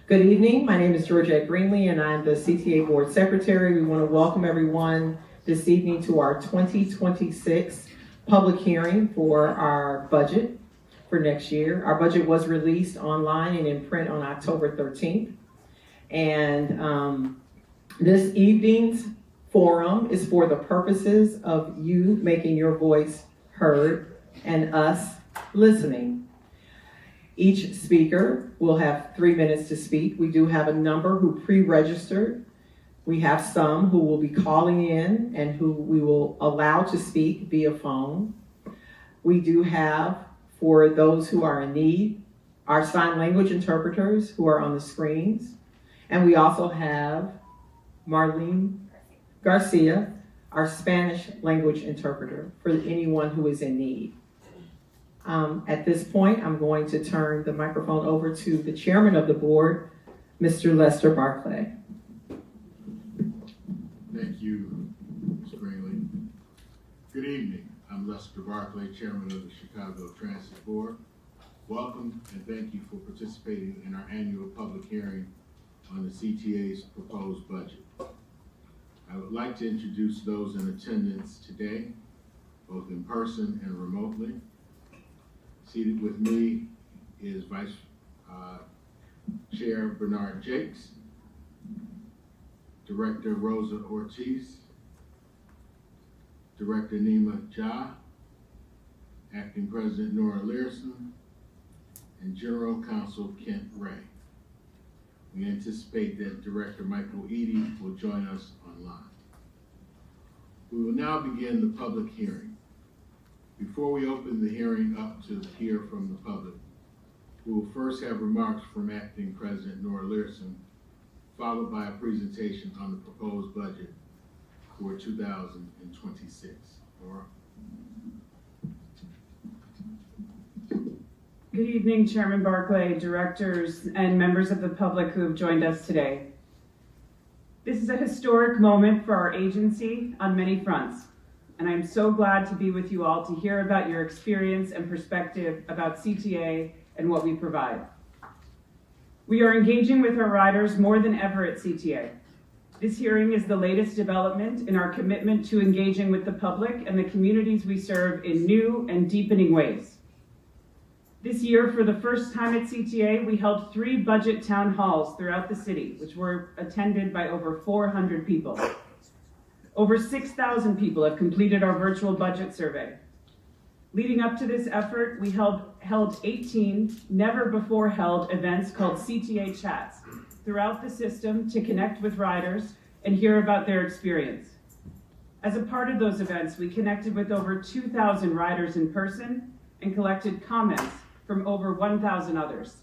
Good evening. My name is Georgette Greenlee, and I'm the CTA Board Secretary. We want to welcome everyone this evening to our 2026 public hearing for our budget for next year. Our budget was released online and in print on October 13th. And this evening's forum is for the purposes of you making your voice heard and us listening. Each speaker will have 3 minutes to speak. We do have a number who pre-registered. We have some who will be calling in and who we will allow to speak via phone. We do have, for those who are in need, our sign language interpreters who are on the screens. And we also have Marlene Garcia, our Spanish language interpreter, for anyone who is in need. At this point, I'm going to turn the microphone over to the chairman of the board, Mr. Lester Barclay. Thank you, Ms. Greenlee. Good evening. I'm Lester Barclay, chairman of the Chicago Transit Board. Welcome and thank you for participating in our annual public hearing on the CTA's proposed budget. I would like to introduce those in attendance today, both in person and remotely. Seated with me is Vice Chair Bernard Jakes, Director Rosa Ortiz, Director Nima Jah, Acting President Nora Learson, and General Counsel Kent Ray. We anticipate that Director Michael Eady will join us online. We will now begin the public hearing. Before we open the hearing up to hear from the public, we will first have remarks from Acting President Nora Learson, followed by a presentation on the proposed budget for 2026. Nora? Good evening, Chairman Barclay, directors, and members of the public who have joined us today. This is a historic moment for our agency on many fronts, and I'm so glad to be with you all to hear about your experience and perspective about CTA and what we provide. We are engaging with our riders more than ever at CTA. This hearing is the latest development in our commitment to engaging with the public and the communities we serve in new and deepening ways. This year, for the first time at CTA, we held 3 budget town halls throughout the city, which were attended by over 400 people. Over 6,000 people have completed our virtual budget survey. Leading up to this effort, we held 18 never-before-held events called CTA Chats throughout the system to connect with riders and hear about their experience. As a part of those events, we connected with over 2,000 riders in person and collected comments from over 1,000 others.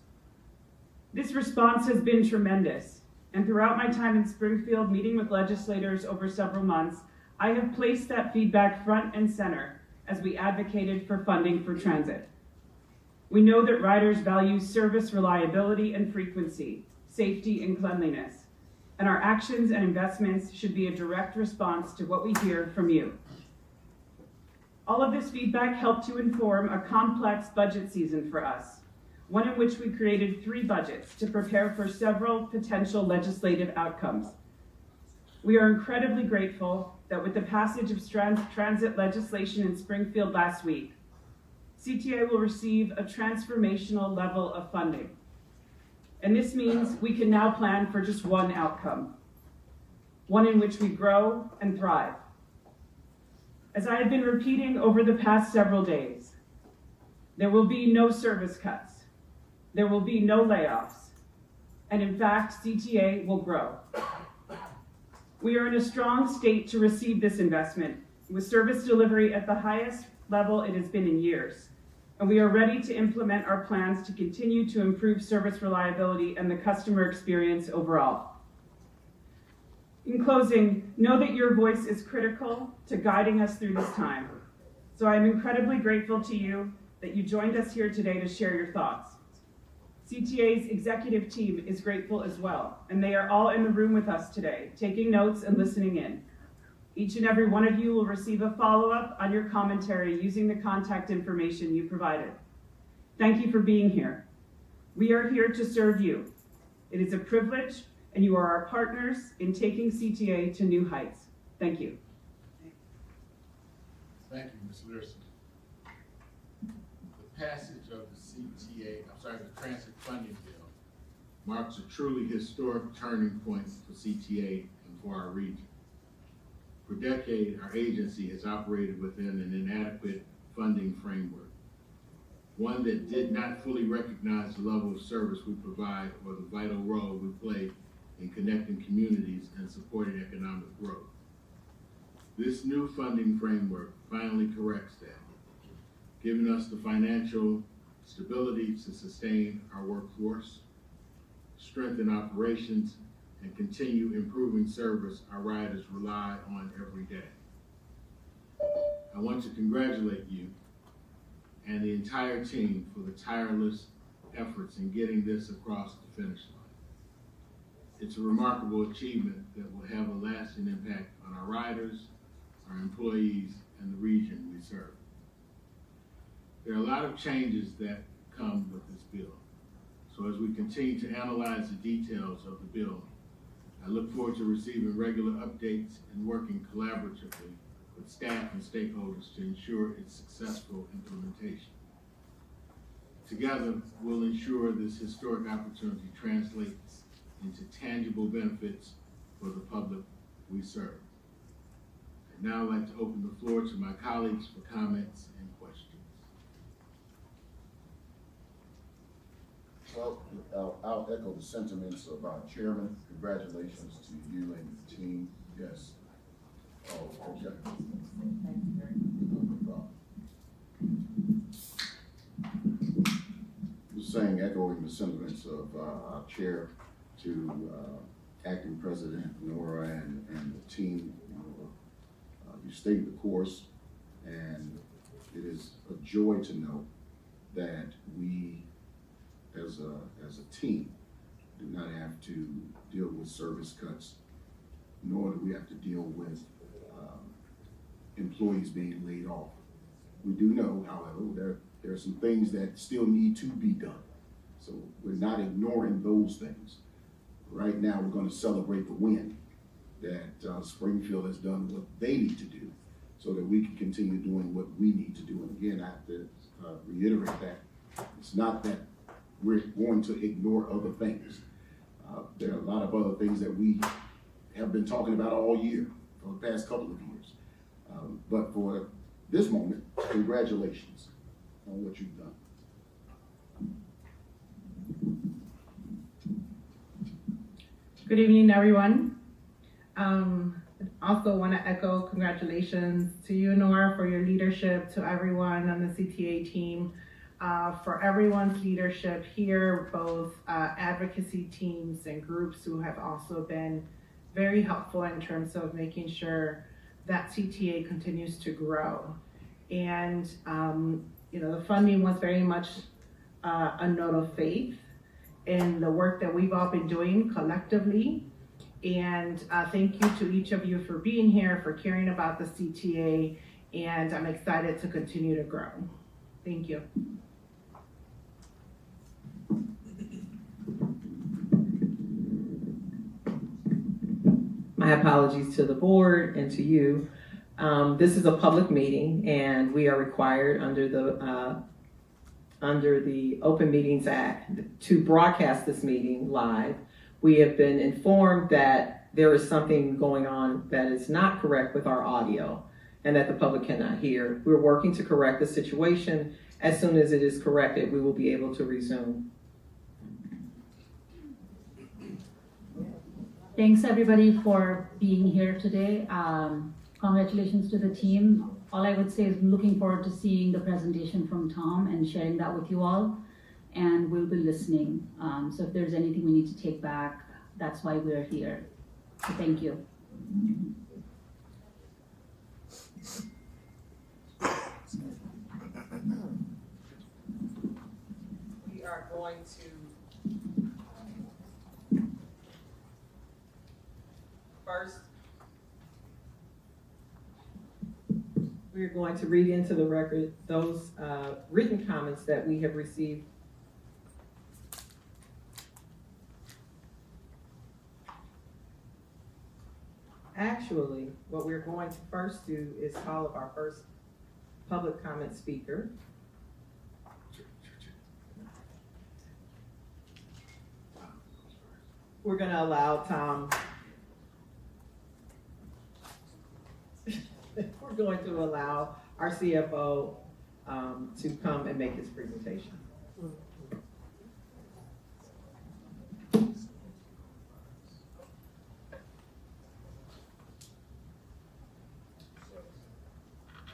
This response has been tremendous, and throughout my time in Springfield meeting with legislators over several months, I have placed that feedback front and center as we advocated for funding for transit. We know that riders value service reliability and frequency, safety and cleanliness, and our actions and investments should be a direct response to what we hear from you. All of this feedback helped to inform a complex budget season for us, one in which we created 3 budgets to prepare for several potential legislative outcomes. We are incredibly grateful that with the passage of transit legislation in Springfield last week, CTA will receive a transformational level of funding. And this means we can now plan for just one outcome, one in which we grow and thrive. As I have been repeating over the past several days, there will be no service cuts. There will be no layoffs. And in fact, CTA will grow. We are in a strong state to receive this investment, with service delivery at the highest level it has been in years. And we are ready to implement our plans to continue to improve service reliability and the customer experience overall. In closing, know that your voice is critical to guiding us through this time. So I'm incredibly grateful to you that you joined us here today to share your thoughts. CTA's executive team is grateful as well, and they are all in the room with us today, taking notes and listening in. Each and every one of you will receive a follow-up on your commentary using the contact information you provided. Thank you for being here. We are here to serve you. It is a privilege, and you are our partners in taking CTA to new heights. Thank you. Thank you, Ms. Learson. The passage of the the Transit Funding Bill marks a truly historic turning point for CTA and for our region. For decades, our agency has operated within an inadequate funding framework, one that did not fully recognize the level of service we provide or the vital role we play in connecting communities and supporting economic growth. This new funding framework finally corrects that, giving us the financial stability to sustain our workforce, strengthen operations, and continue improving service our riders rely on every day. I want to congratulate you and the entire team for the tireless efforts in getting this across the finish line. It's a remarkable achievement that will have a lasting impact on our riders, our employees, and the region we serve. There are a lot of changes that come with this bill. So as we continue to analyze the details of the bill, I look forward to receiving regular updates and working collaboratively with staff and stakeholders to ensure its successful implementation. Together, we'll ensure this historic opportunity translates into tangible benefits for the public we serve. I'd now like to open the floor to my colleagues for comments and questions. Well, I'll echo the sentiments of our chairman. Congratulations to you and the team. Yes. Oh, okay. Just saying, echoing the sentiments of our chair to acting president Nora and the team. You stayed the course, and it is a joy to know that we, as a team, do not have to deal with service cuts, nor do we have to deal with employees being laid off. We do know, however, there are some things that still need to be done. So we're not ignoring those things. Right now, we're going to celebrate the win that Springfield has done what they need to do so that we can continue doing what we need to do. And again, I have to reiterate that it's not that we're going to ignore other things. There are a lot of other things that we have been talking about all year, for the past couple of years. But for this moment, congratulations on what you've done. Good evening, everyone. Also want to echo congratulations to you, Nora, for your leadership, to everyone on the CTA team, for everyone's leadership here, both advocacy teams and groups who have also been very helpful in terms of making sure that CTA continues to grow. And, the funding was very much a note of faith in the work that we've all been doing collectively. And thank you to each of you for being here, for caring about the CTA, and I'm excited to continue to grow. Thank you. My apologies to the board and to you. This is a public meeting, and we are required under the Open Meetings Act to broadcast this meeting live. We have been informed that there is something going on that is not correct with our audio and that the public cannot hear. We're working to correct the situation. As soon as it is corrected, we will be able to resume. Thanks everybody for being here today. Congratulations to the team. All I would say is looking forward to seeing the presentation from Tom and sharing that with you all. And we'll be listening. So if there's anything we need to take back, that's why we're here. So thank you. We are going to first, we're going to read into the record those written comments that we have received. Actually, what we're going to first do is call up our first public comment speaker. We're gonna allow Tom. We're going to allow our CFO to come and make his presentation.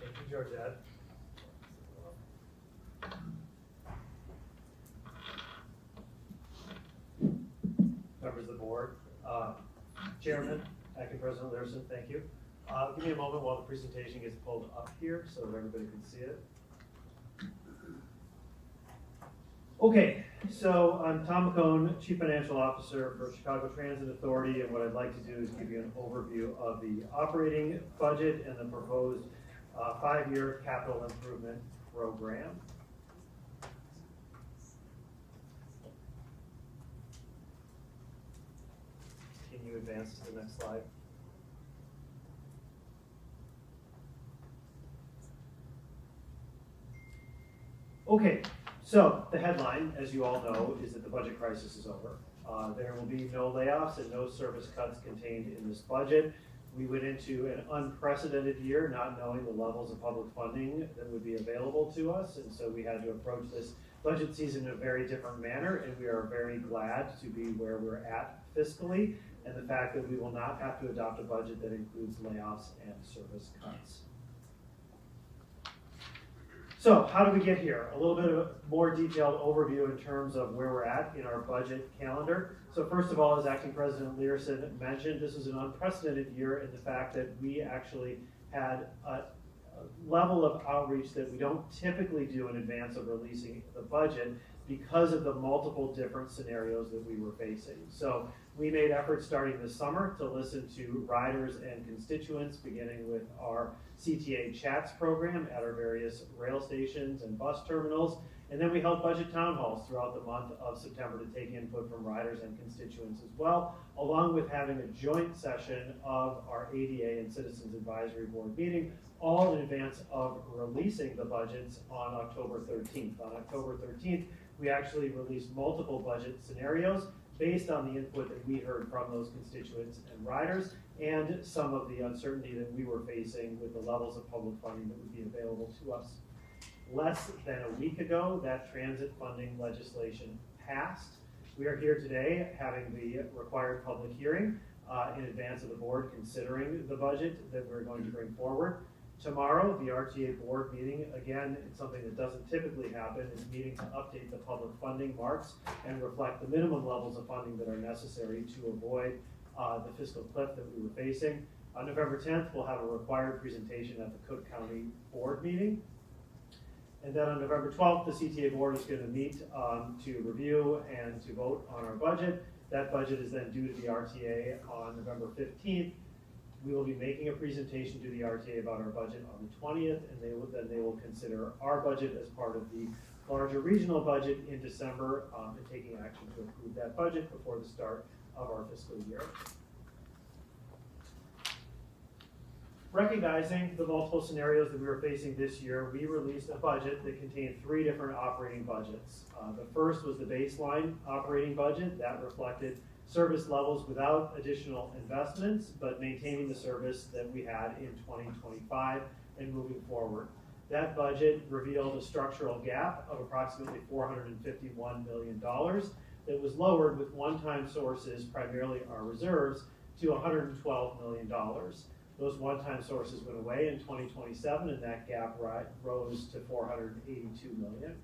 Thank you, Georgette. Members of the board, Chairman, Acting President Learson, thank you. Give me a moment while the presentation gets pulled up here so that everybody can see it. Okay, so I'm Tom McCone, Chief Financial Officer for Chicago Transit Authority, and what I'd like to do is give you an overview of the operating budget and the proposed 5-year capital improvement program. Can you advance to the next slide? Okay, so the headline, as you all know, is that the budget crisis is over. There will be no layoffs and no service cuts contained in this budget. We went into an unprecedented year not knowing the levels of public funding that would be available to us, and so we had to approach this budget season in a very different manner, and we are very glad to be where we're at fiscally, and the fact that we will not have to adopt a budget that includes layoffs and service cuts. So how do we get here? A little bit of a more detailed overview in terms of where we're at in our budget calendar. So first of all, as Acting President Learson mentioned, this was an unprecedented year in the fact that we actually had a level of outreach that we don't typically do in advance of releasing the budget because of the multiple different scenarios that we were facing. So we made efforts starting this summer to listen to riders and constituents, beginning with our CTA chats program at our various rail stations and bus terminals. And then we held budget town halls throughout the month of September to take input from riders and constituents as well, along with having a joint session of our ADA and Citizens Advisory Board meeting, all in advance of releasing the budgets on October 13th. On October 13th, we actually released multiple budget scenarios based on the input that we heard from those constituents and riders, and some of the uncertainty that we were facing with the levels of public funding that would be available to us. Less than a week ago, that transit funding legislation passed. We are here today having the required public hearing in advance of the board considering the budget that we're going to bring forward. Tomorrow, the RTA board meeting, again, it's something that doesn't typically happen, is meeting to update the public funding marks and reflect the minimum levels of funding that are necessary to avoid the fiscal cliff that we were facing. On November 10th, we'll have a required presentation at the Cook County board meeting. And then on November 12th, the CTA board is going to meet to review and to vote on our budget. That budget is then due to the RTA on November 15th. We will be making a presentation to the RTA about our budget on the 20th, and they will consider our budget as part of the larger regional budget in December and taking action to approve that budget before the start of our fiscal year. Recognizing the multiple scenarios that we were facing this year, we released a budget that contained 3 different operating budgets. The first was the baseline operating budget that reflected service levels without additional investments, but maintaining the service that we had in 2025 and moving forward. That budget revealed a structural gap of approximately $451 million that was lowered with one-time sources, primarily our reserves, to $112 million. Those one-time sources went away in 2027, and that gap rose to $482 million.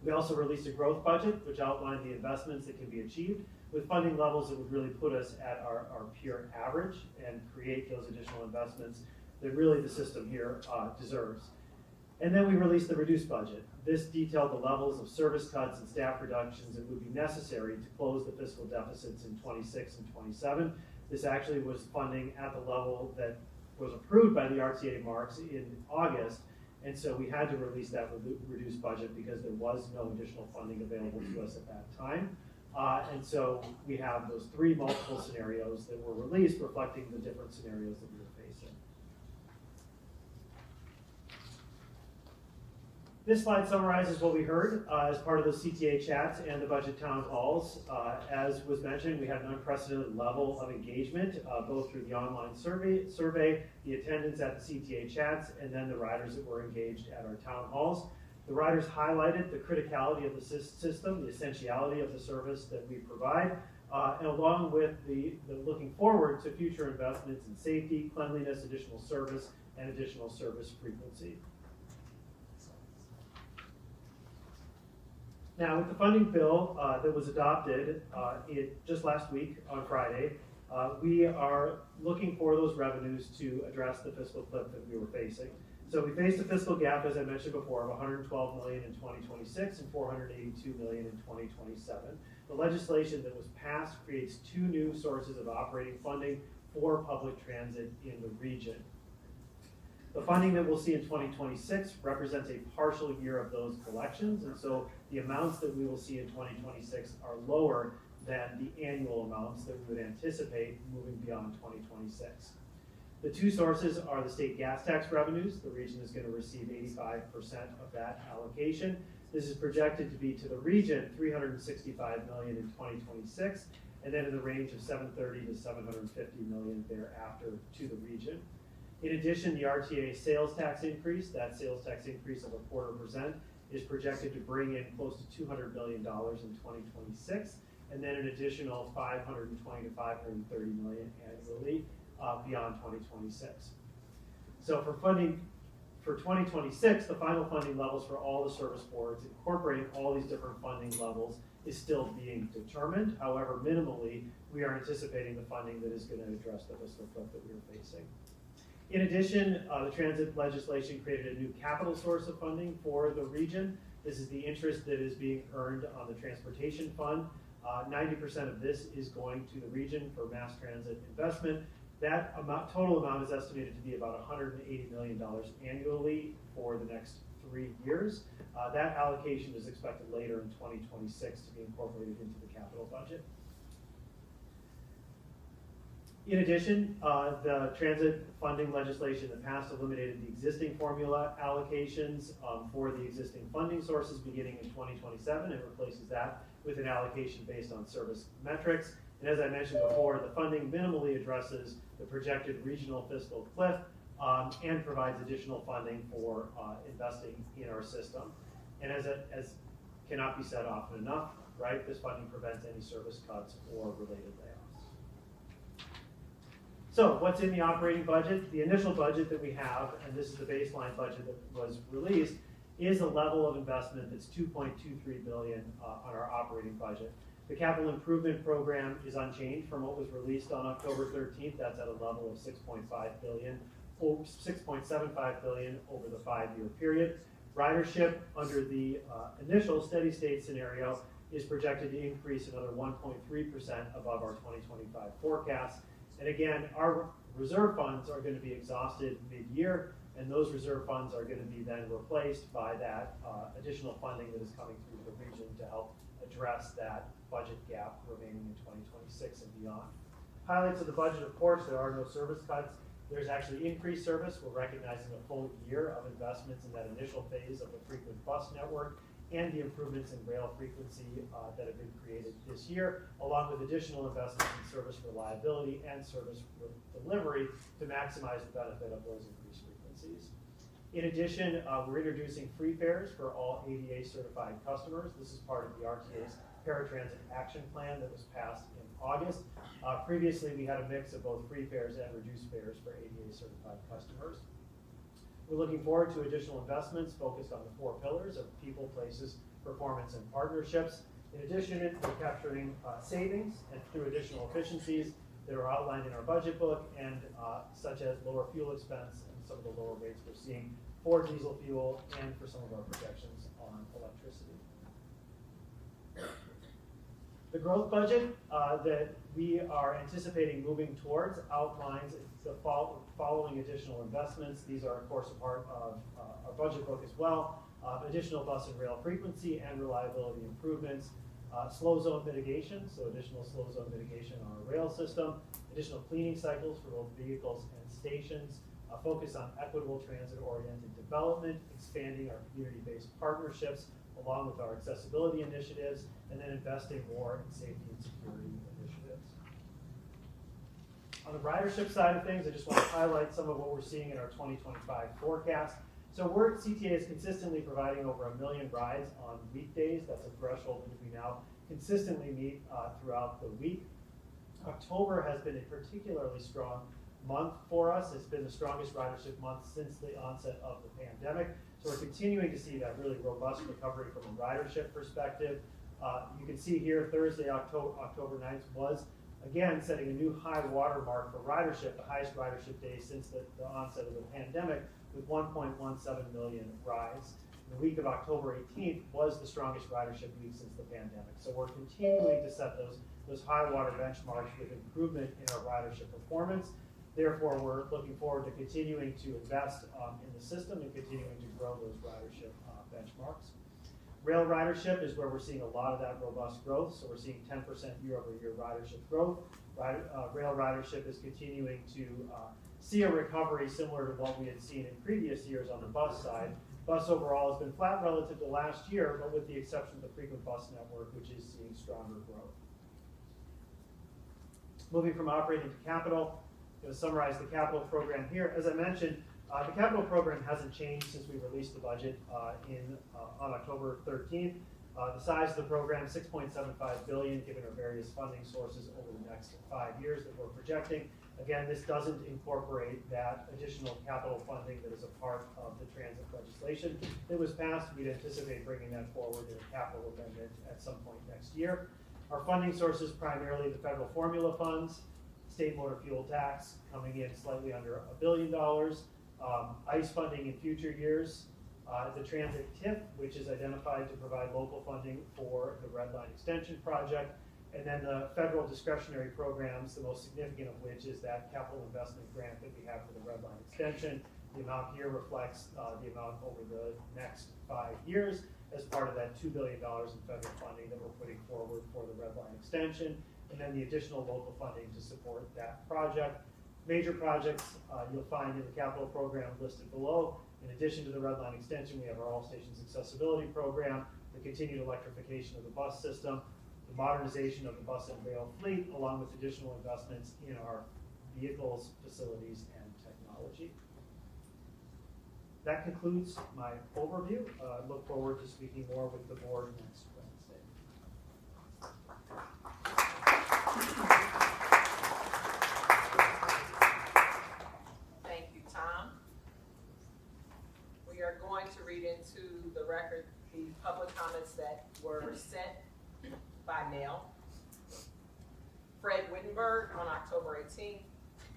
We also released a growth budget, which outlined the investments that can be achieved with funding levels that would really put us at our peer average and create those additional investments that really the system here deserves. And then we released the reduced budget. This detailed the levels of service cuts and staff reductions that would be necessary to close the fiscal deficits in 26 and 27. This actually was funding at the level that was approved by the RTA marks in August, and so we had to release that reduced budget because there was no additional funding available to us at that time. And so we have those three multiple scenarios that were released reflecting the different scenarios that we were facing. This slide summarizes what we heard as part of the CTA chats and the budget town halls. As was mentioned, we had an unprecedented level of engagement, both through the online survey, the attendance at the CTA chats, and then the riders that were engaged at our town halls. The riders highlighted the criticality of the system, the essentiality of the service that we provide, and along with the looking forward to future investments in safety, cleanliness, additional service, and additional service frequency. Now, with the funding bill that was adopted just last week on Friday, we are looking for those revenues to address the fiscal cliff that we were facing. So we faced a fiscal gap, as I mentioned before, of $112 million in 2026 and $482 million in 2027. The legislation that was passed creates two new sources of operating funding for public transit in the region. The funding that we'll see in 2026 represents a partial year of those collections, and so the amounts that we will see in 2026 are lower than the annual amounts that we would anticipate moving beyond 2026. The two sources are the state gas tax revenues. The region is going to receive 85% of that allocation. This is projected to be to the region $365 million in 2026, and then in the range of $730 to $750 million thereafter to the region. In addition, the RTA sales tax increase, that sales tax increase of 0.25%, is projected to bring in close to $200 million in 2026, and then an additional $520 to $530 million annually beyond 2026. So for funding for 2026, the final funding levels for all the service boards, incorporating all these different funding levels, is still being determined. However, minimally, we are anticipating the funding that is going to address the fiscal cliff that we are facing. In addition, the transit legislation created a new capital source of funding for the region. This is the interest that is being earned on the transportation fund. 90% of this is going to the region for mass transit investment. That total amount is estimated to be about $180 million annually for the next 3 years. That allocation is expected later in 2026 to be incorporated into the capital budget. In addition, the transit funding legislation that passed eliminated the existing formula allocations for the existing funding sources beginning in 2027 and replaces that with an allocation based on service metrics. And as I mentioned before, the funding minimally addresses the projected regional fiscal cliff and provides additional funding for investing in our system. And as cannot be said often enough, right, this funding prevents any service cuts or related layoffs. So what's in the operating budget? The initial budget that we have, and this is the baseline budget that was released, is a level of investment that's $2.23 billion on our operating budget. The capital improvement program is unchanged from what was released on October 13th. That's at a level of $6.75 billion over the 5-year period. Ridership under the initial steady state scenario is projected to increase another 1.3% above our 2025 forecast. And again, our reserve funds are going to be exhausted mid-year, and those reserve funds are going to be then replaced by that additional funding that is coming through the region to help address that budget gap remaining in 2026 and beyond. Highlights of the budget, of course, there are no service cuts. There's actually increased service. We're recognizing a full year of investments in that initial phase of the frequent bus network and the improvements in rail frequency that have been created this year, along with additional investments in service reliability and service delivery to maximize the benefit of those increased frequencies. In addition, we're introducing free fares for all ADA certified customers. This is part of the RTA's Paratransit Action Plan that was passed in August. Previously, we had a mix of both free fares and reduced fares for ADA certified customers. We're looking forward to additional investments focused on the 4 pillars of people, places, performance, and partnerships. In addition, we're capturing savings and through additional efficiencies that are outlined in our budget book, and such as lower fuel expense and some of the lower rates we're seeing for diesel fuel and for some of our projections on electricity. The growth budget that we are anticipating moving towards outlines the following additional investments. These are, of course, a part of our budget book as well. Additional bus and rail frequency and reliability improvements, Slow zone mitigation, so additional slow zone mitigation on our rail system, additional cleaning cycles for both vehicles and stations, focus on equitable transit-oriented development, expanding our community-based partnerships along with our accessibility initiatives, and then investing more in safety and security initiatives. On the ridership side of things, I just want to highlight some of what we're seeing in our 2025 forecast. So CTA is consistently providing over 1 million rides on weekdays. That's a threshold that we now consistently meet throughout the week. October has been a particularly strong month for us. It's been the strongest ridership month since the onset of the pandemic. So we're continuing to see that really robust recovery from a ridership perspective. You can see here Thursday, October 9th was again setting a new high water mark for ridership, the highest ridership day since the onset of the pandemic, with 1.17 million rides. The week of October 18th was the strongest ridership week since the pandemic. So we're continuing to set those high water benchmarks with improvement in our ridership performance. Therefore, we're looking forward to continuing to invest in the system and continuing to grow those ridership benchmarks. Rail ridership is where we're seeing a lot of that robust growth. So we're seeing 10% year-over-year ridership growth. Rail ridership is continuing to see a recovery similar to what we had seen in previous years on the bus side. Bus overall has been flat relative to last year, but with the exception of the frequent bus network, which is seeing stronger growth. Moving from operating to capital, I'm going to summarize the capital program here. As I mentioned, the capital program hasn't changed since we released the budget on October 13th. The size of the program, $6.75 billion, given our various funding sources over the next 5 years that we're projecting. Again, this doesn't incorporate that additional capital funding that is a part of the transit legislation that was passed. We'd anticipate bringing that forward in a capital amendment at some point next year. Our funding sources, primarily the federal formula funds, state motor fuel tax coming in slightly under $1 billion, ICE funding in future years, the transit TIF, which is identified to provide local funding for the Red Line Extension project, and then the federal discretionary programs, the most significant of which is that capital investment grant that we have for the Red Line Extension. The amount here reflects the amount over the next 5 years as part of that $2 billion in federal funding that we're putting forward for the Red Line Extension, and then the additional local funding to support that project. Major projects you'll find in the capital program listed below. In addition to the Red Line Extension, we have our All Stations Accessibility Program, the continued electrification of the bus system, the modernization of the bus and rail fleet, along with additional investments in our vehicles, facilities, and technology. That concludes my overview. I look forward to speaking more with the board next Wednesday. Thank you, Tom. We are going to read into the record the public comments that were sent by mail. Fred Wittenberg on October 18th,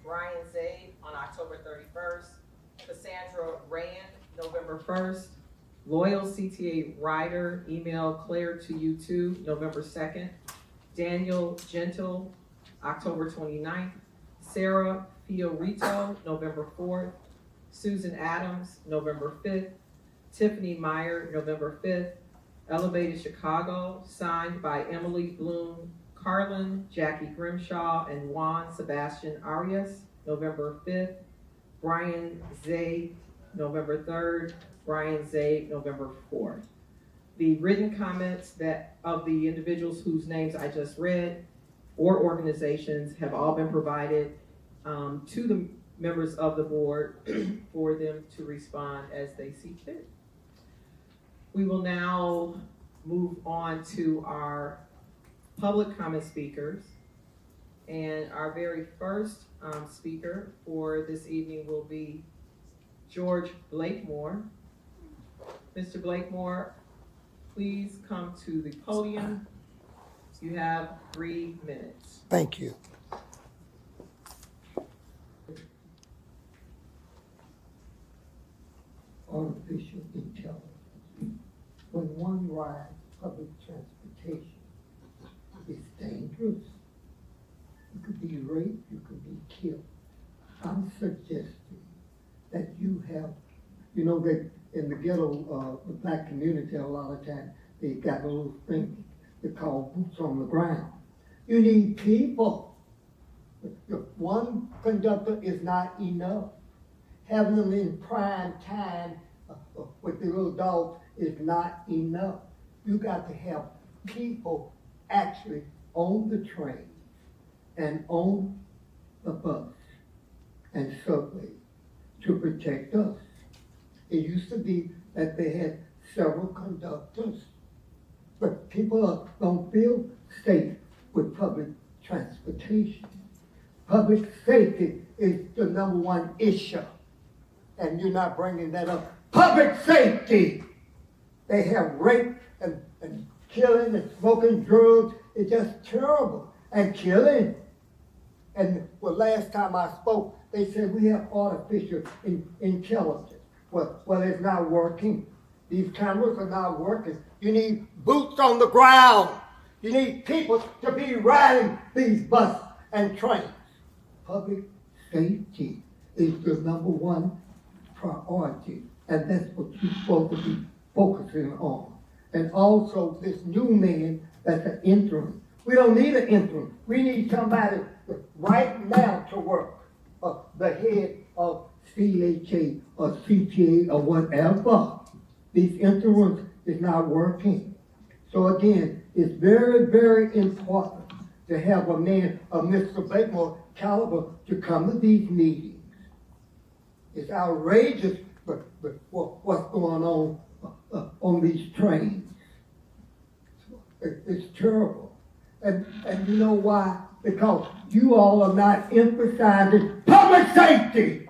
Brian Zaid on October 31st, Cassandra Rand, November 1st, Loyal CTA Rider, email Claire to you too, November 2nd, Daniel Gentle, October 29th, Sarah Fiorito, November 4th, Susan Adams, November 5th, Tiffany Meyer, November 5th, Elevated Chicago, signed by Emily Bloom, Carlin, Jackie Grimshaw, and Juan Sebastian Arias, November 5th, Brian Zaid, November 3rd, Brian Zaid, November 4th. The written comments of the individuals whose names I just read or organizations have all been provided to the members of the board for them to respond as they see fit. We will now move on to our public comment speakers. And our very first speaker for this evening will be George Blakemore. Mr. Blakemore, please come to the podium. You have 3 minutes. Thank you. Artificial intelligence. When one rides public transportation, it's dangerous. You could be raped, you could be killed. I'm suggesting that you have, that in the ghetto, the black community, a lot of times, they got a little thing, to call boots on the ground. You need people. One conductor is not enough. Having them in prime time with the little dogs is not enough. You got to have people actually on the train and on the bus and subway to protect us. It used to be that they had several conductors, but people don't feel safe with public transportation. Public safety is the number one issue, and you're not bringing that up. Public safety! They have rape and killing and smoking drugs. It's just terrible. And killing. And well, last time I spoke, they said we have artificial intelligence. Well, it's not working. These cameras are not working. You need boots on the ground. You need people to be riding these buses and trains. Public safety is the number one priority, and that's what you're supposed to be focusing on. And also this new man that's an interim. We don't need an interim. We need somebody right now to work. The head of CHA or CTA or whatever. These interims is not working. So again, it's very, very important to have a man of Mr. Blakemore caliber to come to these meetings. It's outrageous what's going on these trains. It's terrible. And you know why? Because you all are not emphasizing public safety.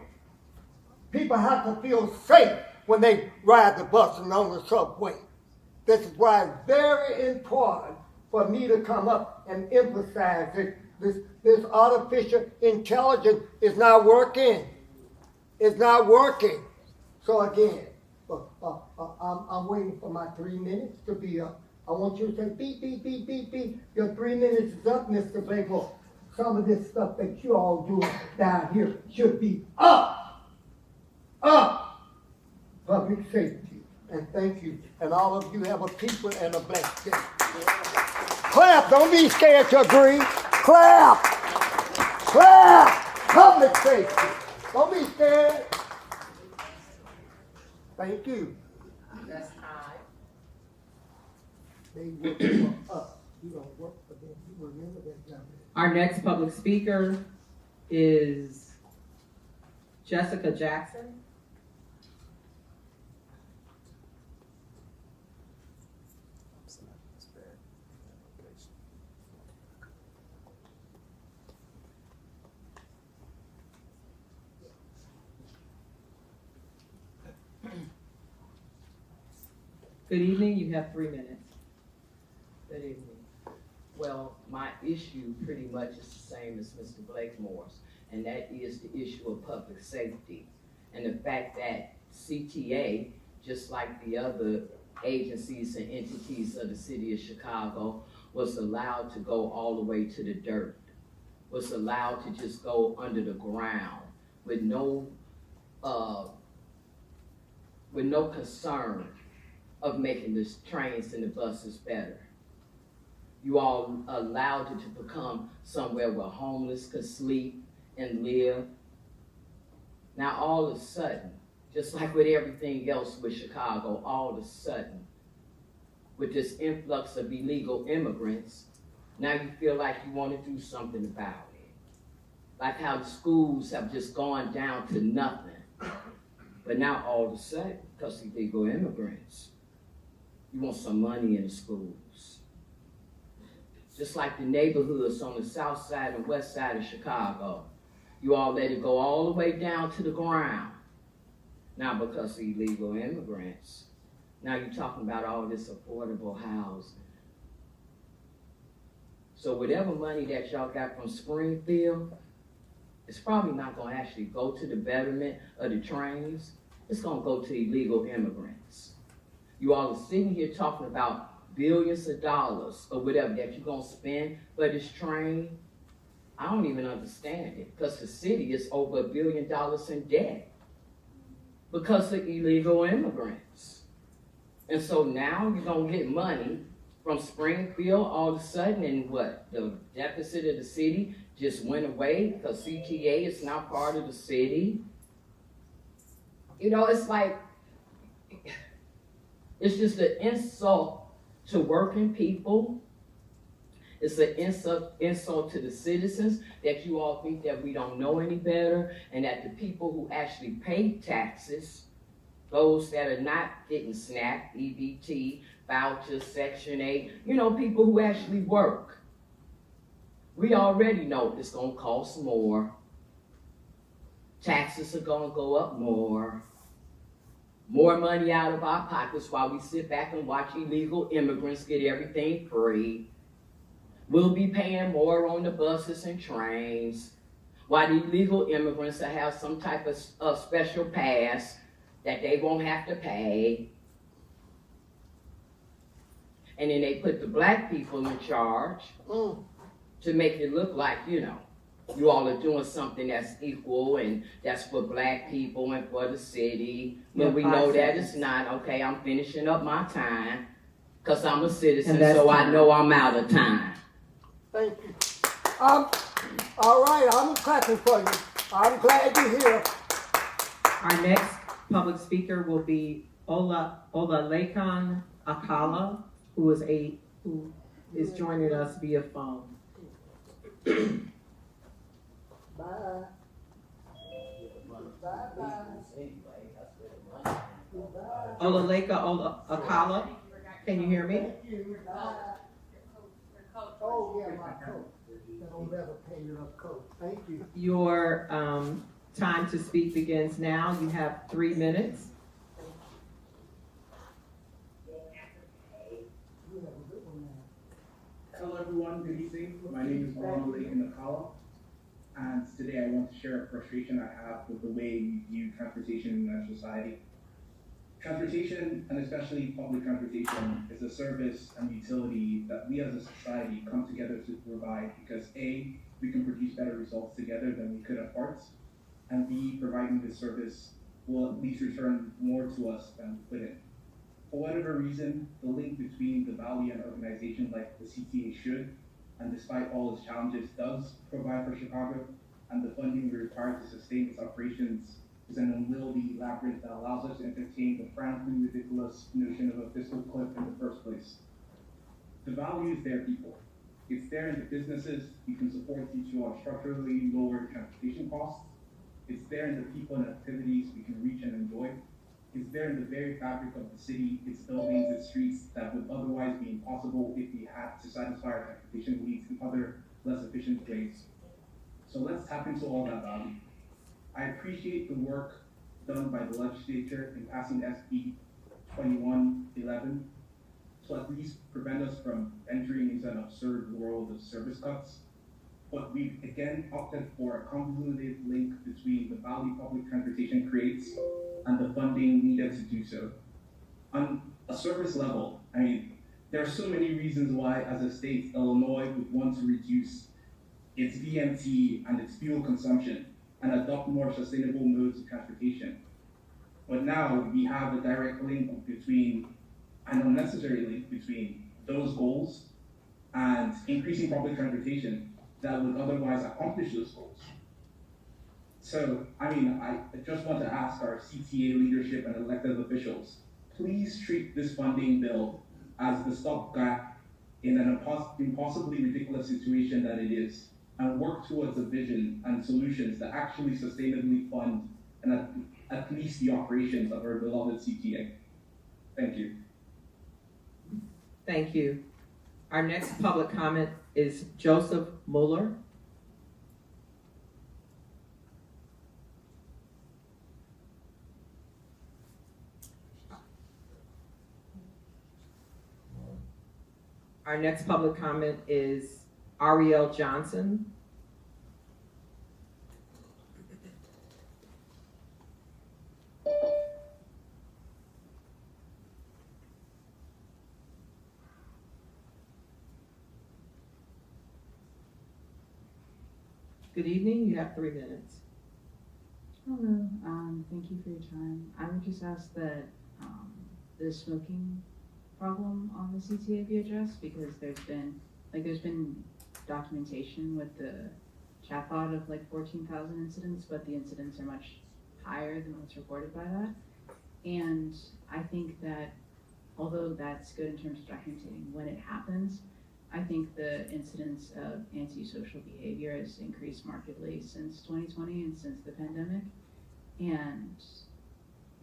People have to feel safe when they ride the bus and on the subway. This is why it's very important for me to come up and emphasize it. This artificial intelligence is not working. It's not working. So again, I'm waiting for my 3 minutes to be up. I want you to say beep, beep, beep, beep, beep. Your 3 minutes is up, Mr. Blakemore. Some of this stuff that you all do down here should be up. Up. Public safety. And thank you. And all of you have a peaceful and a blessed day. Clap. Don't be scared to agree. Clap. Clap. Public safety. Don't be scared. Thank you. That's time. They work for us. You don't work for them. You remember that, young man. Our next public speaker is Jessica Jackson. Good evening, you have 3 minutes. Good evening. Well, my issue pretty much is the same as Mr. Blakemore's, and that is the issue of public safety. And the fact that CTA, just like the other agencies and entities of the city of Chicago, was allowed to go all the way to the dirt, was allowed to just go under the ground with no concern of making the trains and the buses better. You all allowed it to become somewhere where homeless could sleep and live. Now all of a sudden, just like with everything else with Chicago, all of a sudden, with this influx of illegal immigrants, now you feel like you want to do something about it. Like how the schools have just gone down to nothing. But now all of a sudden, because of illegal immigrants, you want some money in the schools. Just like the neighborhoods on the south side and west side of Chicago, you all let it go all the way down to the ground. Now because of illegal immigrants, now you're talking about all this affordable housing. So whatever money that y'all got from Springfield, it's probably not gonna actually go to the betterment of the trains. It's gonna go to illegal immigrants. You all are sitting here talking about billions of dollars or whatever that you're gonna spend for this train. I don't even understand it, because the city is over $1 billion in debt because of illegal immigrants. And so now you're gonna get money from Springfield all of a sudden, and what, the deficit of the city just went away because CTA is not part of the city. You know, it's like, it's just an insult to working people. It's an insult to the citizens that you all think that we don't know any better, and that the people who actually pay taxes, those that are not getting SNAP, EBT, vouchers, Section 8, you know, people who actually work. We already know it's gonna cost more. Taxes are gonna go up more. More money out of our pockets while we sit back and watch illegal immigrants get everything free. We'll be paying more on the buses and trains, while the illegal immigrants will have some type of special pass that they won't have to pay. And then they put the black people in charge to make it look like, you know, you all are doing something that's equal and that's for black people and for the city. When we know that it's not. Okay, I'm finishing up my time because I'm a citizen, so I know I'm out of time. Thank you. All right, I'm clapping for you. I'm glad you're here. Our next public speaker will be Olalekan Akala, who is joining us via phone. Bye. Bye-bye. Olaleka Akala, can you hear me? Oh, yeah, my coat. I don't ever pay enough coat. Thank you. Your time to speak begins now. You have 3 minutes. Hello everyone, good evening. My name is Olalekan Akala, and today I want to share a frustration I have with the way we view transportation in our society. Transportation, and especially public transportation, is a service and utility that we as a society come together to provide because A, we can produce better results together than we could apart, and B, providing this service will at least return more to us than we put in. For whatever reason, the link between the value and organization like the CTA should, and despite all its challenges, does provide for Chicago, and the funding required to sustain its operations is an unwieldy labyrinth that allows us to entertain the frankly ridiculous notion of a fiscal cliff in the first place. The value is there, people. It's there in the businesses we can support due to our structurally lower transportation costs. It's there in the people and activities we can reach and enjoy. It's there in the very fabric of the city, its buildings, its streets that would otherwise be impossible if we had to satisfy our transportation needs in other, less efficient ways. So let's tap into all that value. I appreciate the work done by the legislature in passing SB 2111 to at least prevent us from entering into an absurd world of service cuts. But we've again opted for a convoluted link between the value public transportation creates and the funding needed to do so. On a service level, I mean, there are so many reasons why, as a state, Illinois would want to reduce its VMT and its fuel consumption and adopt more sustainable modes of transportation. But now we have a direct link between, an unnecessary link between those goals and increasing public transportation that would otherwise accomplish those goals. So, I mean, I just want to ask our CTA leadership and elected officials, please treat this funding bill as the stopgap in an impossibly ridiculous situation that it is, and work towards a vision and solutions that actually sustainably fund and at least the operations of our beloved CTA. Thank you. Thank you. Our next public comment is Joseph Mueller. Our next public comment is Ariel Johnson. Good evening, you have 3 minutes. Hello, thank you for your time. I would just ask that the smoking problem on the CTA be addressed, because there's been documentation with the chatbot of like 14,000 incidents, but the incidents are much higher than what's reported by that. And I think that although that's good in terms of documenting when it happens, I think the incidence of antisocial behavior has increased markedly since 2020 and since the pandemic. And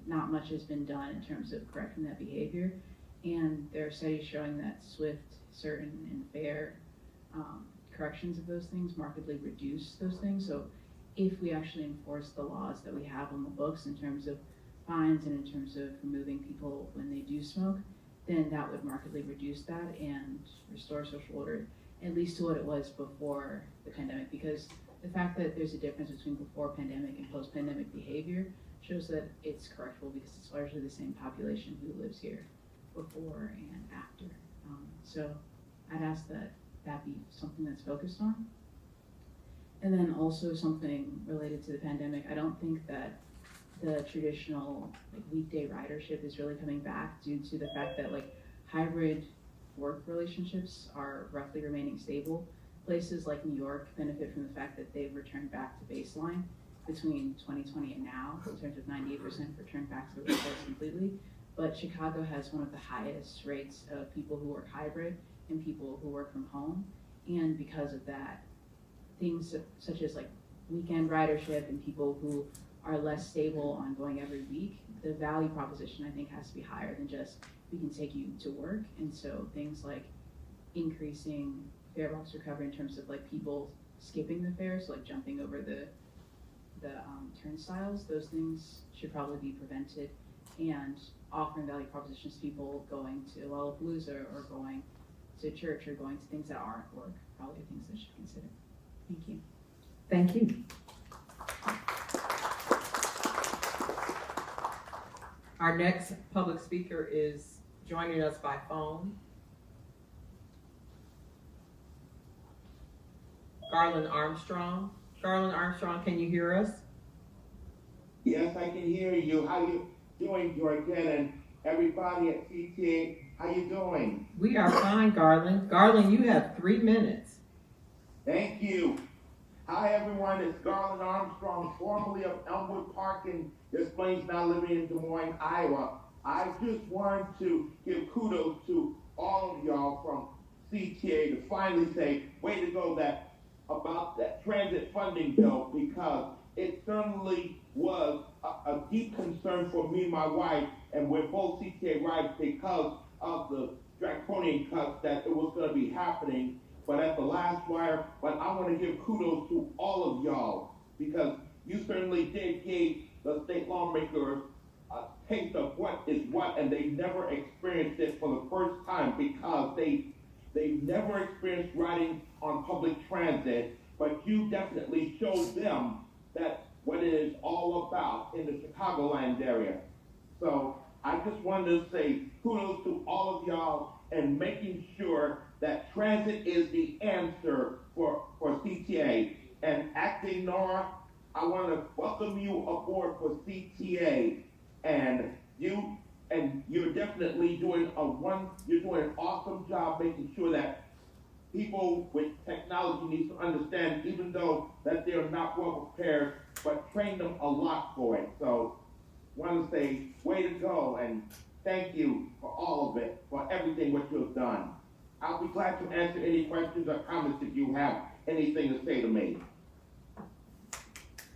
not much has been done in terms of correcting that behavior. And there are studies showing that swift, certain, and fair corrections of those things markedly reduce those things. So if we actually enforce the laws that we have on the books in terms of fines and in terms of removing people when they do smoke, then that would markedly reduce that and restore social order, at least to what it was before the pandemic. Because the fact that there's a difference between before pandemic and post-pandemic behavior shows that it's correctable, because it's largely the same population who lives here before and after. So I'd ask that that be something that's focused on. And then also something related to the pandemic, I don't think that the traditional weekday ridership is really coming back, due to the fact that hybrid work relationships are roughly remaining stable. Places like New York benefit from the fact that they've returned back to baseline between 2020 and now, in terms of 98% returned back to the workforce completely. But Chicago has one of the highest rates of people who work hybrid and people who work from home. And because of that, things such as weekend ridership and people who are less stable on going every week, the value proposition I think has to be higher than just we can take you to work. And so things like increasing fare box recovery in terms of people skipping the fares, jumping over the turnstiles, those things should probably be prevented, and offering value propositions to people going to Lollapalooza or going to church or going to things that aren't work, probably things that should consider. Thank you. Thank you. Our next public speaker is joining us by phone. Garland Armstrong. Garland Armstrong, can you hear us? Yes, I can hear you. How you doing, Georgette, and everybody at CTA? How you doing? We are fine, Garland. Garland, you have 3 minutes. Thank you. Hi, everyone. It's Garland Armstrong, formerly of Elmwood Park in Des Plaines, now living in Des Moines, Iowa. I just wanted to give kudos to all of y'all from CTA to finally say, way to go about that transit funding bill, because it certainly was a deep concern for me and my wife, and we're both CTA riders, because of the draconian cuts that it was going to be happening. But at the last wire, but I want to give kudos to all of y'all, because you certainly did give the state lawmakers a taste of what is what, and they never experienced it for the first time, because they've never experienced riding on public transit, but you definitely showed them that what it is all about in the Chicagoland area. So I just wanted to say kudos to all of y'all and making sure that transit is the answer for CTA. And Acting Nora, I want to welcome you aboard for CTA. And you're definitely doing an awesome job making sure that people with technology need to understand, even though that they're not well prepared, but train them a lot for it. So want to say, way to go, and thank you for all of it, for everything what you have done. I'll be glad to answer any questions or comments if you have anything to say to me.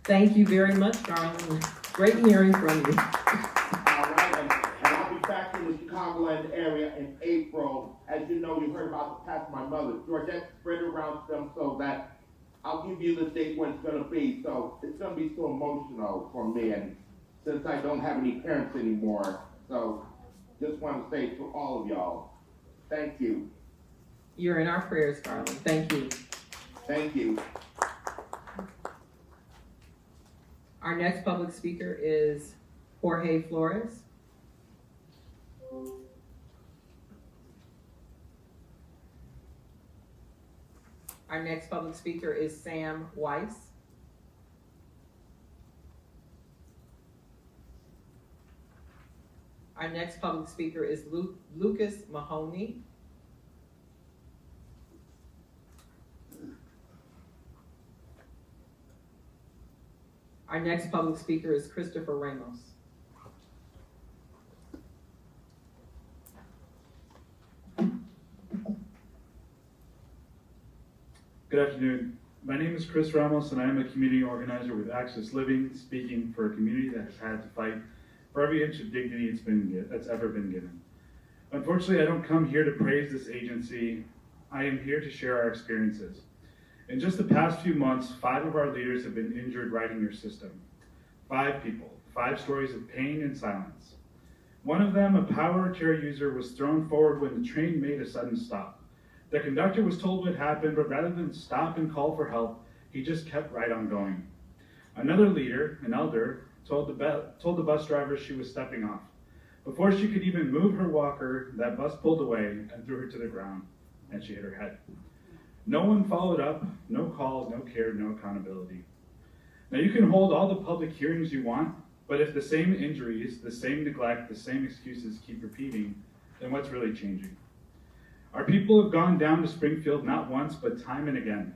Thank you very much, Garland. Great hearing from you. All right, and I'll be back in the Chicagoland area in April. As you know, you heard about the passing of my mother. Georgette spread around them so that I'll give you the date when it's going to be. So it's going to be so emotional for me, and since I don't have any parents anymore. So just want to say to all of y'all, thank you. You're in our prayers, Garland. Thank you. Thank you. Our next public speaker is Jorge Flores. Our next public speaker is Sam Weiss. Our next public speaker is Lucas Mahoney. Our next public speaker is Christopher Ramos. Good afternoon. My name is Chris Ramos, and I am a community organizer with Access Living, speaking for a community that has had to fight for every inch of dignity that's ever been given. Unfortunately, I don't come here to praise this agency. I am here to share our experiences. In just the past few months, 5 of our leaders have been injured riding your system. 5 people, 5 stories of pain and silence. One of them, a power chair user, was thrown forward when the train made a sudden stop. The conductor was told what happened, but rather than stop and call for help, he just kept right on going. Another leader, an elder, told the bus driver she was stepping off. Before she could even move her walker, that bus pulled away and threw her to the ground, and she hit her head. No one followed up, no call, no care, no accountability. Now you can hold all the public hearings you want, but if the same injuries, the same neglect, the same excuses keep repeating, then what's really changing? Our people have gone down to Springfield not once, but time and again.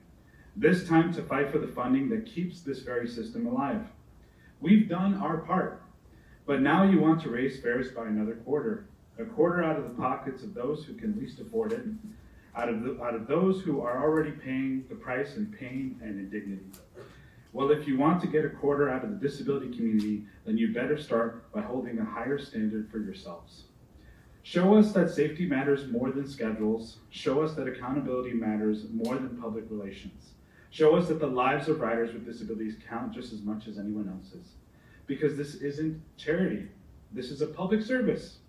This time to fight for the funding that keeps this very system alive. We've done our part, but now you want to raise fares by another quarter. A quarter out of the pockets of those who can least afford it, out of those who are already paying the price in pain and indignity. Well, if you want to get a quarter out of the disability community, then you better start by holding a higher standard for yourselves. Show us that safety matters more than schedules. Show us that accountability matters more than public relations. Show us that the lives of riders with disabilities count just as much as anyone else's. Because this isn't charity. This is a public service.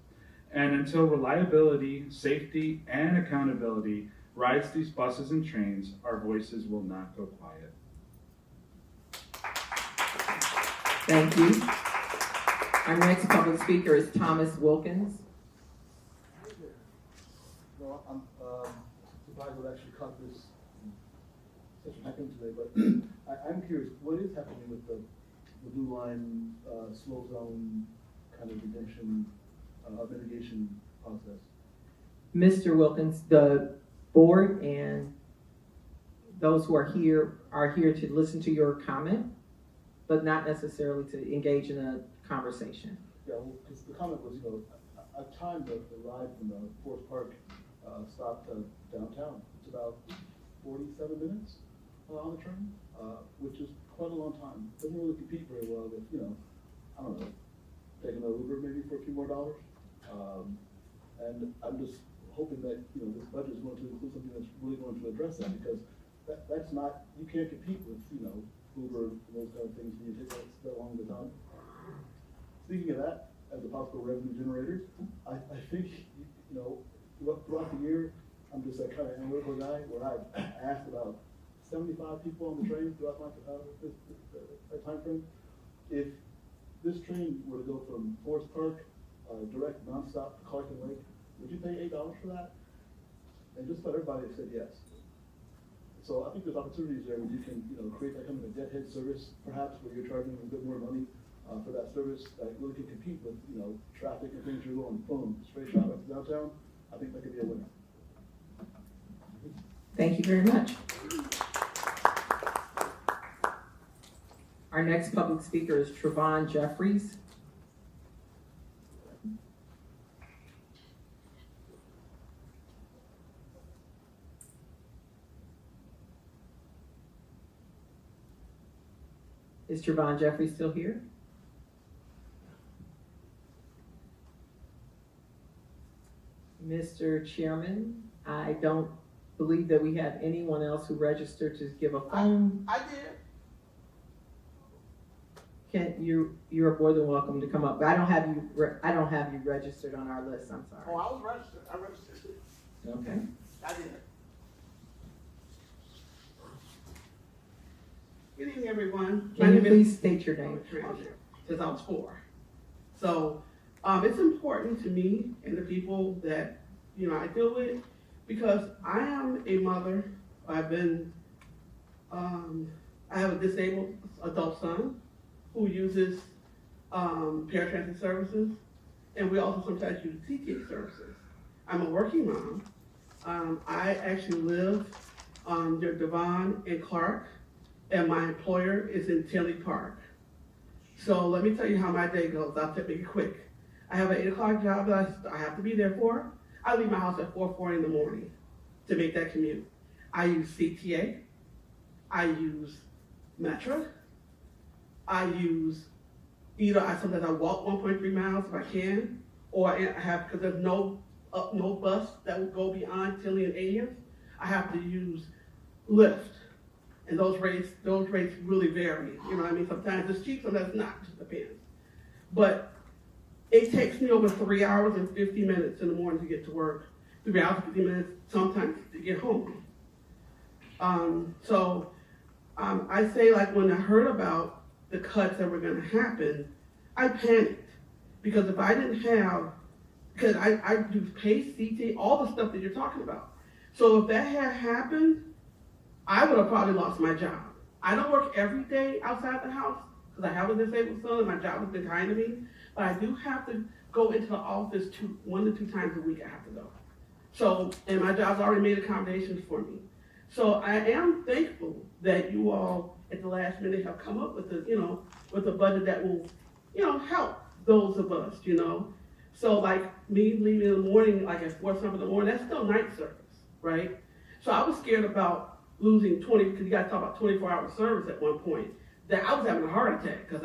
And until reliability, safety, and accountability rides these buses and trains, our voices will not go quiet. Thank you. Our next public speaker is Thomas Wilkins. No, I'm surprised what actually caught this session happening today, but I'm curious, what is happening with the blue line, slow zone kind of redemption, mitigation process? Mr. Wilkins, the board and those who are here to listen to your comment, but not necessarily to engage in a conversation. Yeah, well, because the comment was, I've timed the ride from the Forest Park stop to downtown. It's about 47 minutes on the train, which is quite a long time. Doesn't really compete very well with, I don't know, taking an Uber maybe for a few more dollars. And I'm just hoping that, this budget is going to include something that's really going to address that, because that's not, you can't compete with, Uber and those kind of things when you take that long of a time. Speaking of that, as a possible revenue generator, I think, throughout the year, I'm just that kind of analytical guy where I've asked about 75 people on the train throughout my time frame. If this train were to go from Forest Park, direct nonstop to Clarkin Lake, would you pay $8 for that? And just about everybody said yes. So I think there's opportunities there where you can, create that kind of a deadhead service, perhaps, where you're charging a bit more money for that service that really can compete with, traffic and things you're going, boom, straight shot up to downtown. I think that could be a winner. Thank you very much. Our next public speaker is Trevon Jeffries. Is Trevon Jeffries still here? Mr. Chairman, I don't believe that we have anyone else who registered to give a phone. I did. You're more than welcome to come up, but I don't have you registered on our list. I'm sorry. Oh, I was registered. I registered. Okay. I did. Good evening, everyone. Can you please state your name? Since I was 4. So it's important to me and the people that, I deal with, because I am a mother. I have a disabled adult son who uses paratransit services. and we also sometimes use CTA services. I'm a working mom. I actually live near Devon and Clark, and my employer is in Tinley Park. So let me tell you how my day goes. I'll make it quick. I have an 8 o'clock job that I have to be there for. I leave my house at 4:40 in the morning to make that commute. I use CTA. I use Metra. I use sometimes I walk 1.3 miles if I can, or I have, because there's no bus that will go beyond Tinley and 80th. I have to use Lyft. And those rates really vary. You know what I mean? Sometimes it's cheap, sometimes it's not, just depends. But it takes me over 3 hours and 50 minutes in the morning to get to work, 3 hours and 50 minutes sometimes to get home. I say, like, when I heard about the cuts that were gonna happen, I panicked. Because if I didn't have, because I do pay, CT, all the stuff that you're talking about. So if that had happened, I would have probably lost my job. I don't work every day outside the house because I have a disabled son and my job has been kind to me, but I do have to go into the office 1 to 2 times a week. I have to go. So, and my job's already made accommodations for me. So I am thankful that you all at the last minute have come up with with a budget that will, help those of us, So like me leaving in the morning, like at 4 something in the morning, that's still night service, right? So I was scared about losing 20, because you guys talk about 24-hour service at one point, that I was having a heart attack, because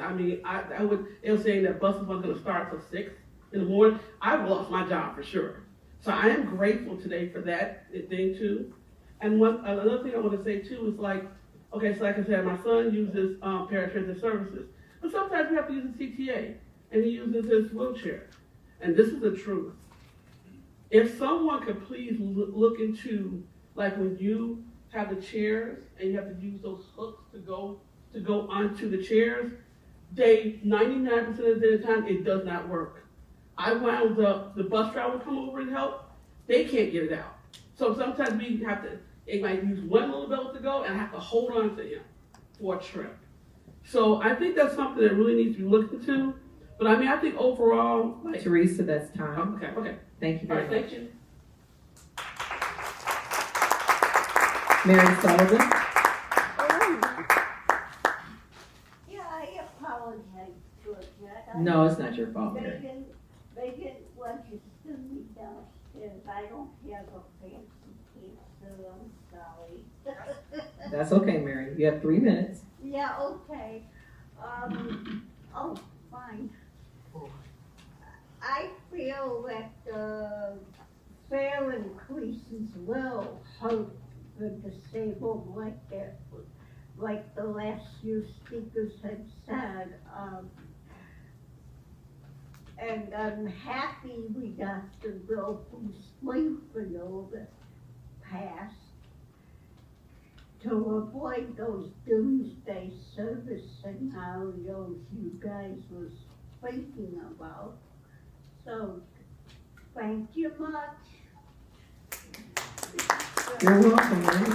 they were saying that buses weren't going to start till 6 in the morning. I would have lost my job for sure. So I am grateful today for that thing too. And another thing I want to say too is like I said, my son uses paratransit services, but sometimes we have to use a CTA, and he uses his wheelchair. And this is the truth. If someone could please look into, like when you have the chairs and you have to use those hooks to go onto the chairs, 99% of the time it does not work. I wound up, the bus driver will come over and help, they can't get it out. So sometimes they might use one little belt to go and I have to hold on to him for a trip. So I think that's something that really needs to be looked into. But I think overall, like, Teresa, that's time. Okay. Thank you very much. Thank you. Mary Sullivan. Yeah, I apologize, Georgia. No, it's not your fault, Mary. They didn't want you to send me downstairs. I don't have a fancy pizza, I'm sorry. That's okay, Mary. You have 3 minutes. Yeah, okay. Fine. I feel that the fare increases will hurt the disabled like the last few speakers had said. And I'm happy we got the bill from Springfield passed to avoid those doomsday service scenarios you guys were speaking about. So, thank you much. You're welcome, Mary.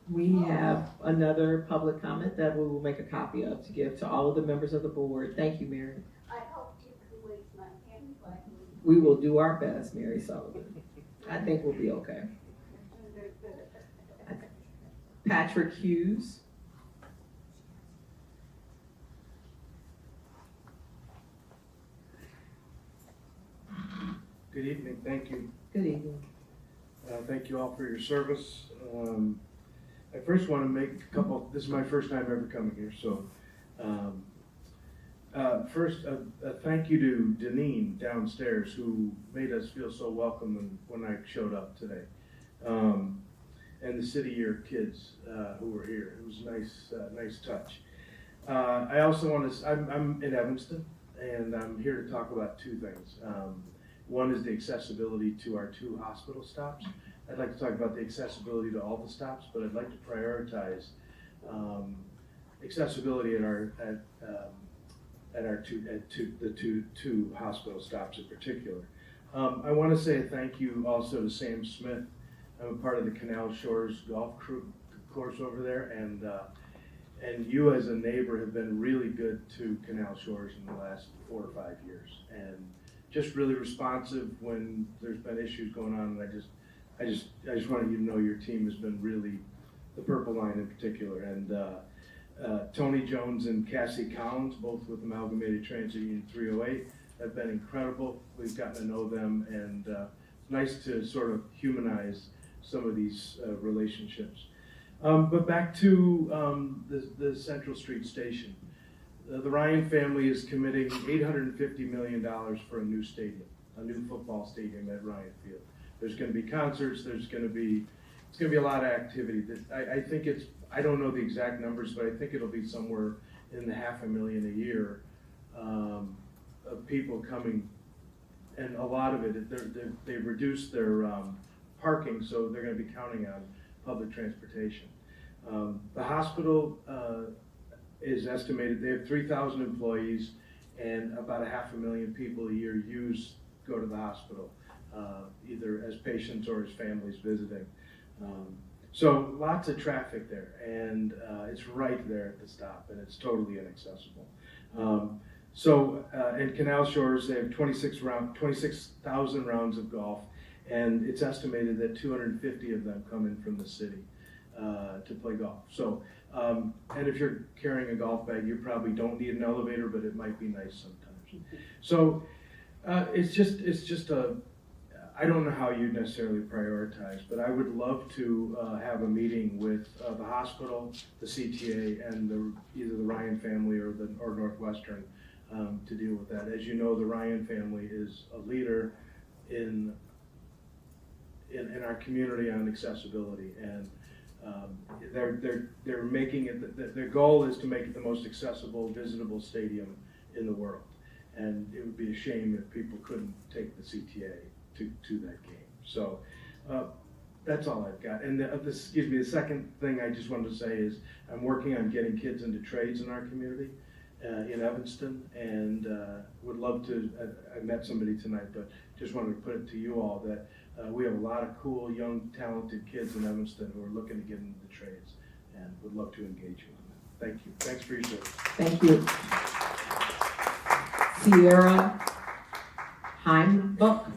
We have another public comment that we will make a copy of to give to all of the members of the board. Thank you, Mary. I hope you can wait my hand. We will do our best, Mary Sullivan. I think we'll be okay. Patrick Hughes. Good evening, thank you. Good evening. Thank you all for your service. I first want to make a couple, this is my first time ever coming here, so first, a thank you to Deneen downstairs who made us feel so welcome when I showed up today. And the City Year kids who were here. It was a nice touch. I also want to, I'm in Evanston, and I'm here to talk about 2 things. One is the accessibility to our 2 hospital stops. I'd like to talk about the accessibility to all the stops, but I'd like to prioritize accessibility at the two hospital stops in particular. I want to say a thank you also to Sam Smith. I'm a part of the Canal Shores golf course over there, and And you as a neighbor have been really good to Canal Shores in the last 4 or 5 years, and just really responsive when there's been issues going on. And I just wanted you to know your team has been really, the Purple Line in particular, and Tony Jones and Cassie Collins, both with Amalgamated Transit Union 308, have been incredible. We've gotten to know them, and it's nice to sort of humanize some of these relationships. But back to the Central Street Station. The Ryan family is committing $850 million for a new stadium, a new football stadium at Ryan Field. There's going to be concerts. It's going to be a lot of activity. I think I don't know the exact numbers, but I think it'll be somewhere in the $500,000 a year of people coming, and a lot of it they've reduced their parking, so they're going to be counting on public transportation. The hospital is estimated, they have 3,000 employees, and about 500,000 people a year go to the hospital, either as patients or as families visiting. So lots of traffic there, and it's right there at the stop, and it's totally inaccessible. In Canal Shores, they have 26,000 rounds of golf, and it's estimated that 250 of them come in from the city to play golf. So, and if you're carrying a golf bag, you probably don't need an elevator, but it might be nice sometimes. So it's just I don't know how you necessarily prioritize, but I would love to have a meeting with the hospital, the CTA, and either the Ryan family or Northwestern to deal with that. As you know, the Ryan family is a leader in our community on accessibility, and they're making it. Their goal is to make it the most accessible, visitable stadium in the world, and it would be a shame if people couldn't take the CTA to that game. So that's all I've got. And the second thing I just wanted to say is I'm working on getting kids into trades in our community in Evanston, and would love to. I met somebody tonight, but just wanted to put it to you all that we have a lot of cool, young, talented kids in Evanston who are looking to get into the trades, and would love to engage you on that. Thank you. Thanks for your service. Thank you. Sierra Heimbuck.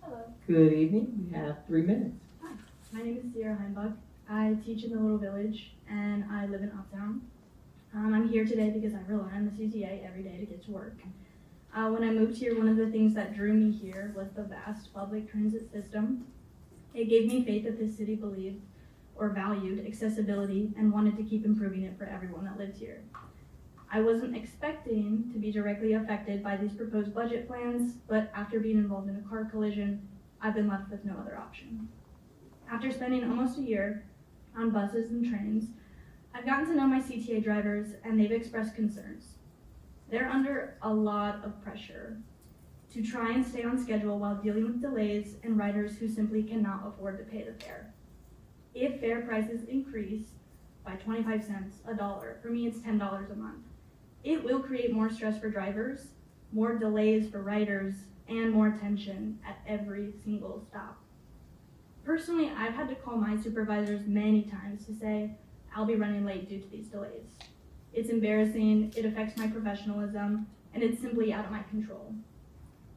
Hello. Good evening. You have 3 minutes. Hi. My name is Sierra Heimbuck. I teach in the Little Village, and I live in Uptown. I'm here today because I rely on the CTA every day to get to work. When I moved here, one of the things that drew me here was the vast public transit system. It gave me faith that this city believed or valued accessibility and wanted to keep improving it for everyone that lived here. I wasn't expecting to be directly affected by these proposed budget plans, but after being involved in a car collision, I've been left with no other option. After spending almost a year on buses and trains, I've gotten to know my CTA drivers, and they've expressed concerns. They're under a lot of pressure to try and stay on schedule while dealing with delays and riders who simply cannot afford to pay the fare. If fare prices increase by 25 cents, $1, for me it's $10 a month, it will create more stress for drivers, more delays for riders, and more tension at every single stop. Personally, I've had to call my supervisors many times to say, I'll be running late due to these delays. It's embarrassing, it affects my professionalism, and it's simply out of my control.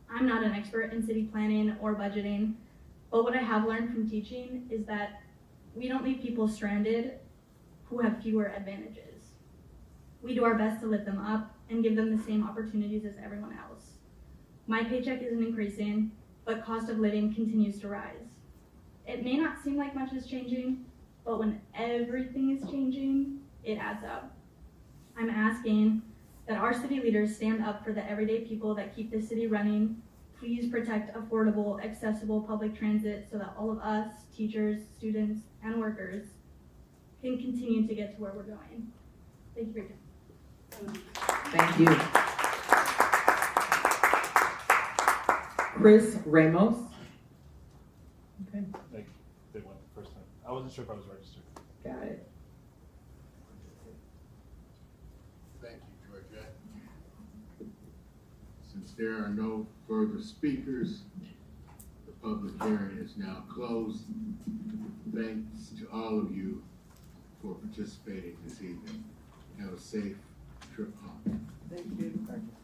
I'm not an expert in city planning or budgeting, but what I have learned from teaching is that we don't leave people stranded who have fewer advantages. We do our best to lift them up and give them the same opportunities as everyone else. My paycheck isn't increasing, but cost of living continues to rise. It may not seem like much is changing, but when everything is changing, it adds up. I'm asking that our city leaders stand up for the everyday people that keep this city running. Please protect affordable, accessible public transit so that all of us, teachers, students, and workers, can continue to get to where we're going. Thank you for your time. Thank you. Chris Ramos. Okay. Like they went the first time. I wasn't sure if I was registered. Got it. Thank you, Georgette. Since there are no further speakers, the public hearing is now closed. Thanks to all of you for participating this evening. Have a safe trip home. Thank you. Thank you.